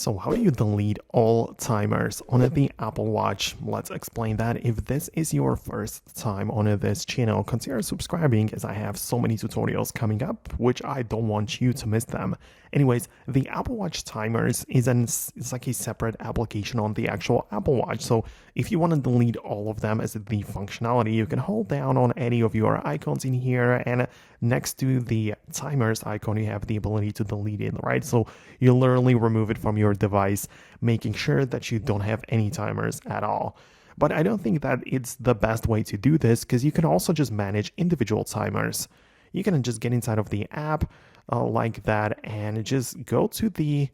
So how do you delete all timers on the Apple Watch? Let's explain that. If this is your first time on this channel, consider subscribing as I have so many tutorials coming up, which I don't want you to miss them. Anyways, the Apple Watch timers it's like a separate application on the actual Apple Watch. So if you want to delete all of them as the functionality, you can hold down on any of your icons in here, and next to the timers icon, you have the ability to delete it, right? So you literally remove it from your device, making sure that you don't have any timers at all. But I don't think that it's the best way to do this, because you can also just manage individual timers. You can just get inside of the app like that and just go to the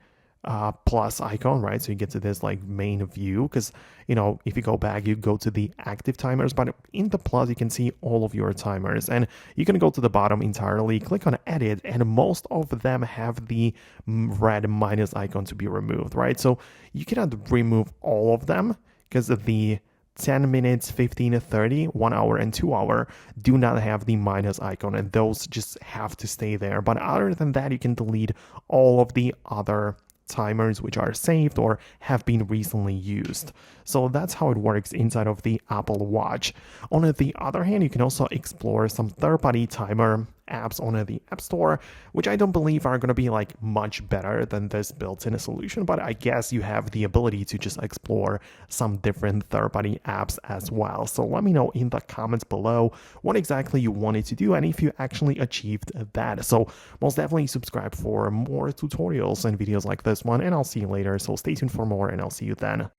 plus icon, right? So you get to this like main view, because if you go back, you go to the active timers, but in the plus you can see all of your timers, and you can go to the bottom entirely, click on edit, and most of them have the red minus icon to be removed, right? So you cannot remove all of them, because of the 10 minutes, 15, 30, 1 hour, and 2 hour do not have the minus icon, and those just have to stay there. But other than that, you can delete all of the other timers which are saved or have been recently used. So that's how it works inside of the Apple Watch. On the other hand, you can also explore some third-party timer apps on the App Store, which I don't believe are going to be like much better than this built-in solution, but I guess you have the ability to just explore some different third-party apps as well. So let me know in the comments below what exactly you wanted to do and if you actually achieved that. So most definitely subscribe for more tutorials and videos like this one, and I'll see you later. So stay tuned for more, and I'll see you then.